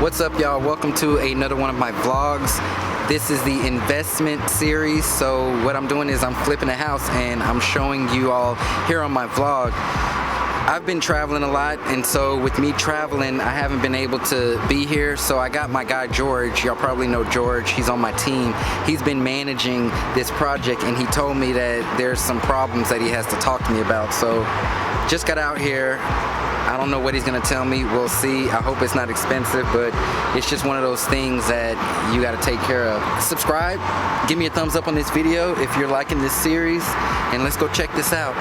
What's up, y'all? Welcome to another one of my vlogs. This is the investment series. So what I'm doing is I'm flipping a house and I'm showing you all here on my vlog. I've been traveling a lot, and so with me traveling, I haven't been able to be here. So I got my guy George. Y'all probably know George. He's on my team. He's been managing this project, and he told me that there's some problems that he has to talk to me about. So just got out here. I don't know what he's gonna tell me. We'll see. I hope it's not expensive, but it's just one of those things that you gotta take care of. Subscribe, give me a thumbs up on this video if you're liking this series, and let's go check this out.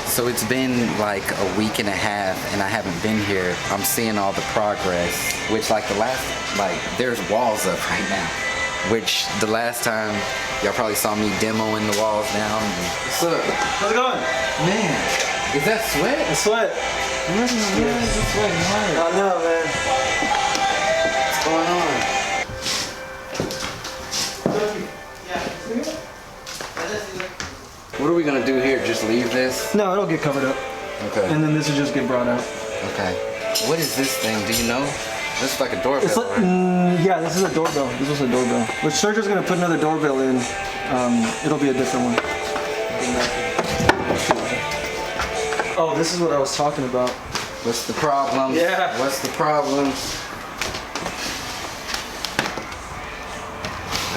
So it's been like a week and a half and I haven't been here. I'm seeing all the progress, which like there's walls up right now. Which the last time, y'all probably saw me demoing the walls down. What's up? How's it going? Man, is that sweat? It's sweat. Where's my sweating hard? I know, man. What's going on? What are we gonna do here? Just leave this? No, it'll get covered up. Okay. And then this will just get brought out. Okay. What is this thing? Do you know? This is like a doorbell. It's like, yeah, this is a doorbell. This was a doorbell. But Sergio's gonna put another doorbell in. It'll be a different one. Oh, this is what I was talking about. What's the problem? Yeah. What's the problem?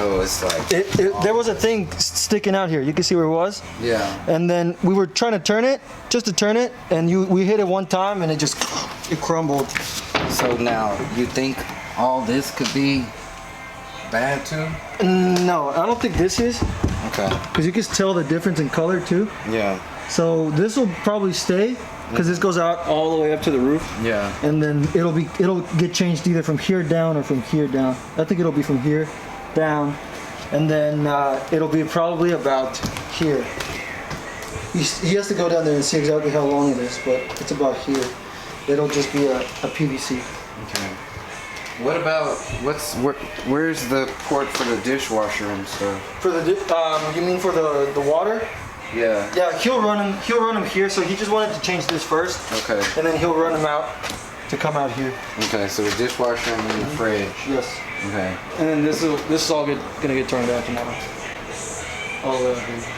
Oh, it's like... There was a thing sticking out here. You can see where it was? Yeah. And then we were trying to turn it, just to turn it, and we hit it one time and it crumbled. So now, you think all this could be bad too? No, I don't think this is. Okay. Because you can tell the difference in color too. Yeah. So this will probably stay, because this goes out all the way up to the roof. Yeah. And then it'll get changed either from here down or from here down. I think it'll be from here down, and then it'll be probably about here. He has to go down there and see exactly how long it is, but it's about here. It'll just be a PVC. Okay. What about where's the port for the dishwasher and stuff? For the you mean for the water? Yeah. Yeah, he'll run them here. So he just wanted to change this first. Okay. And then he'll run them out to come out here. Okay, so the dishwasher and then the fridge. Yes. Okay. And then this is all gonna get turned out tomorrow. All the way up here.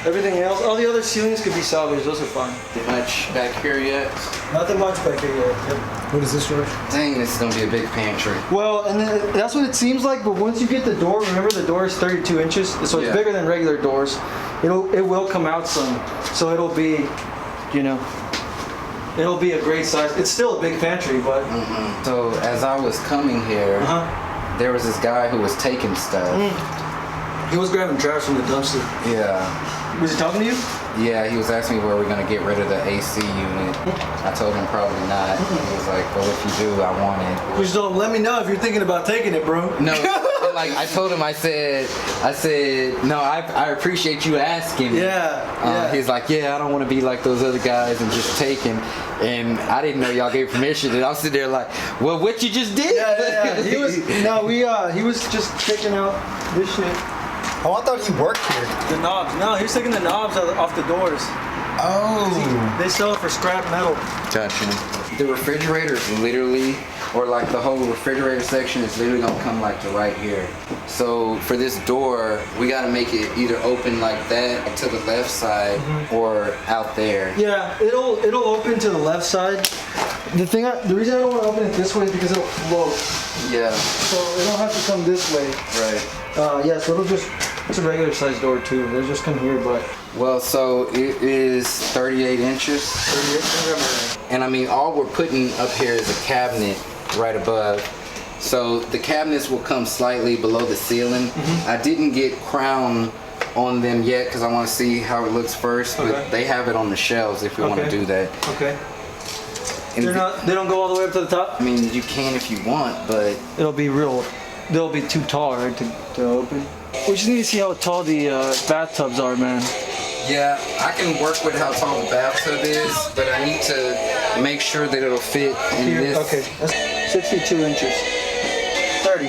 Everything else, all the other ceilings could be salvaged. Those are fine. Much back here yet? Nothing much back here yet. Yep. What is this, George? Dang, this is gonna be a big pantry. Well, and then that's what it seems like. But once you get the door, remember the door is 32 inches, so it's bigger than regular doors. It will come out some, so it'll be, it'll be a great size. It's still a big pantry, but. Mm-hmm. So as I was coming here, there was this guy who was taking stuff. He was grabbing trash from the dumpster. Yeah. Was he talking to you? Yeah, he was asking me where we're gonna get rid of the AC unit. I told him probably not. He was like, well, if you do, I want it. Just don't let me know if you're thinking about taking it, bro. No, like I told him, I said, no, I appreciate you asking. Yeah. He's like, yeah, I don't want to be like those other guys and just taking. And I didn't know y'all gave permission. And I was sitting there like, well, what you just did? Yeah. He was just taking out this shit. Oh, I thought he worked here. The knobs. No, he was taking the knobs off the doors. Oh. They sell it for scrap metal. Gotcha. The refrigerator is literally, or like the whole refrigerator section is literally gonna come like to right here. So for this door, we gotta make it either open like that to the left side or out there. Yeah, it'll open to the left side. The reason I don't want to open it this way is because it'll float. Yeah. So it'll have to come this way. Right. So it's a regular size door too. They'll just come here, but. Well, so it is 38 inches. 38 inches. And I mean, all we're putting up here is a cabinet right above. So the cabinets will come slightly below the ceiling. I didn't get crown on them yet because I want to see how it looks first. But they have it on the shelves if we want to do that. Okay. And They don't go all the way up to the top? I mean, you can if you want, but They'll be too tall, right, to open. We just need to see how tall the bathtubs are, man. yeah, I can work with how tall the bathtub is, but I need to make sure that it'll fit in this. Okay, that's 62 inches. 30.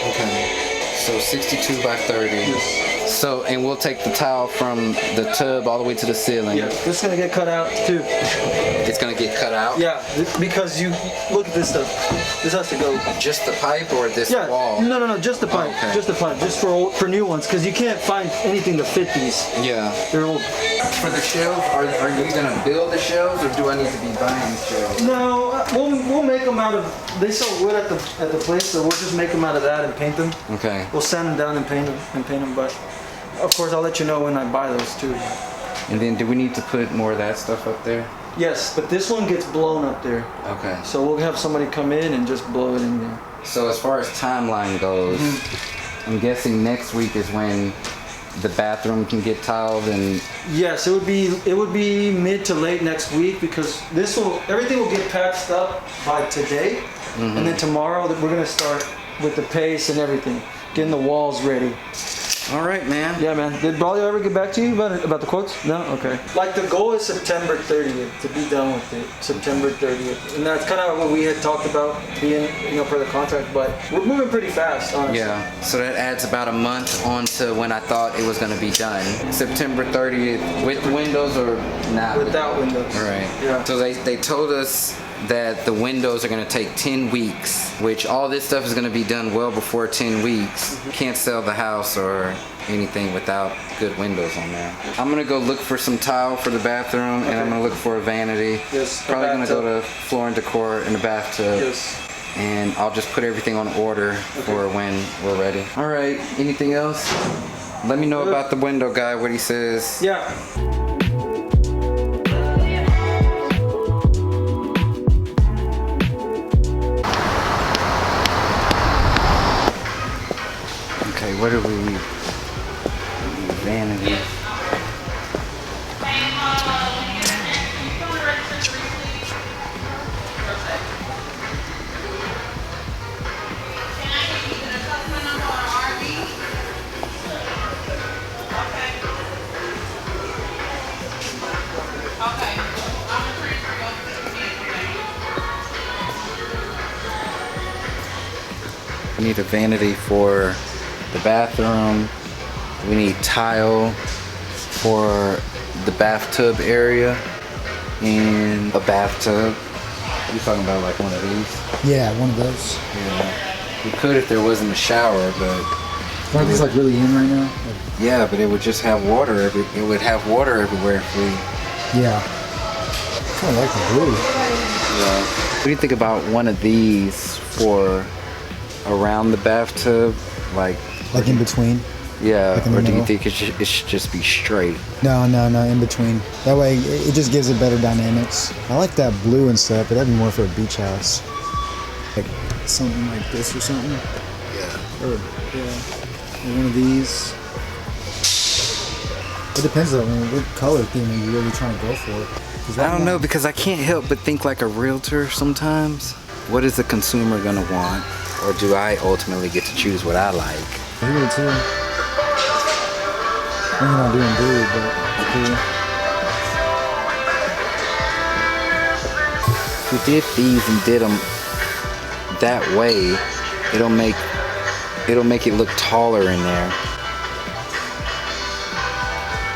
Okay. So 62 by 30. Yes. So, and we'll take the tile from the tub all the way to the ceiling. Yeah, this is gonna get cut out too. It's gonna get cut out? Yeah, because you look at this stuff. This has to go. Just the pipe or this wall? No, just the pipe. Okay. Just the pipe, just for new ones, because you can't find anything to fit these. Yeah. They're old. For the shelves, are you gonna build the shelves or do I need to be buying shelves? No, we'll make them out of. They sell wood at the place, so we'll just make them out of that and paint them. Okay. We'll sand them down and paint them. But of course, I'll let you know when I buy those too. And then do we need to put more of that stuff up there? Yes, but this one gets blown up there. Okay. So we'll have somebody come in and just blow it in there. So as far as timeline goes, I'm guessing next week is when the bathroom can get tiled and. Yes, it would be mid to late next week because everything will get patched up by today, and then tomorrow we're gonna start with the paste and everything, getting the walls ready. All right, man. Yeah, man. Did Braulio ever get back to you about the quotes? No? Okay. Like the goal is September 30th to be done with it. September 30th. And that's kind of what we had talked about being, per the contract, but we're moving pretty fast, honestly. Yeah, so that adds about a month on to when I thought it was gonna be done. September 30th with windows or not? Without windows. All right. Yeah. So they told us that the windows are gonna take 10 weeks, which all this stuff is gonna be done well before 10 weeks. Can't sell the house or anything without good windows on there. I'm gonna go look for some tile for the bathroom and I'm gonna look for a vanity. Yes, a Probably gonna go bathtub. to Floor and Decor in the bathtub. Yes. And I'll just put everything on order for when we're ready. All right, anything else? Let me know about the window guy, what he says. Yeah. Okay, what do we need? Vanity. We need a vanity for the bathroom. We need tile for the bathtub area and a bathtub. You talking about like one of these? Yeah, one of those. Yeah. We could if there wasn't a shower, but Aren't these like really in right now? yeah, but it would just have water it would have water everywhere if we. Yeah. Kind of like the blue. Yeah. What do you think about one of these for around the bathtub, like Like in between? yeah, Like in the or do you middle? think it should just be straight? No, in between. That way it just gives it better dynamics. I like that blue and stuff, but that'd be more for a beach house. Like something like this or something. Yeah. Or one of these. It depends on what color theme are you really trying to go for. 'Cause I right don't now- know, because I can't help but think like a realtor sometimes. What is the consumer gonna want? Or do I ultimately get to choose what I like? I do too. I'm not doing blue, but it's cool. If we did these and did them that way, it'll make it look taller in there.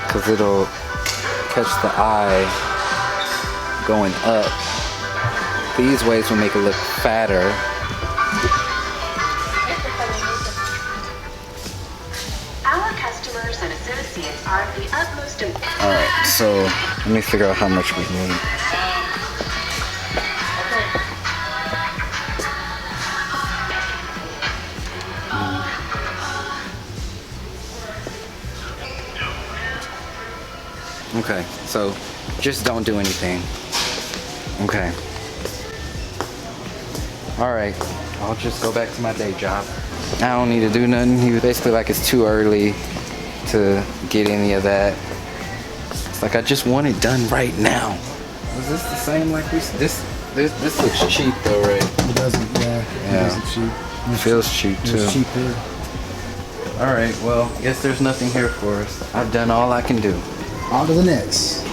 Cause it'll catch the eye going up. These ways will make it look fatter. Our customers and associates are of the utmost importance. Alright, so let me figure out how much we need. Okay, so just don't do anything. Okay. Alright, I'll just go back to my day job. I don't need to do nothing. He was basically like it's too early to get any of that. It's like I just want it done right now. Was this the same like we this looks cheap though, right? It doesn't, yeah. Yeah. It doesn't cheap. It feels cheap too. It's cheap here. Alright, well, guess there's nothing here for us. I've done all I can do. On to the next.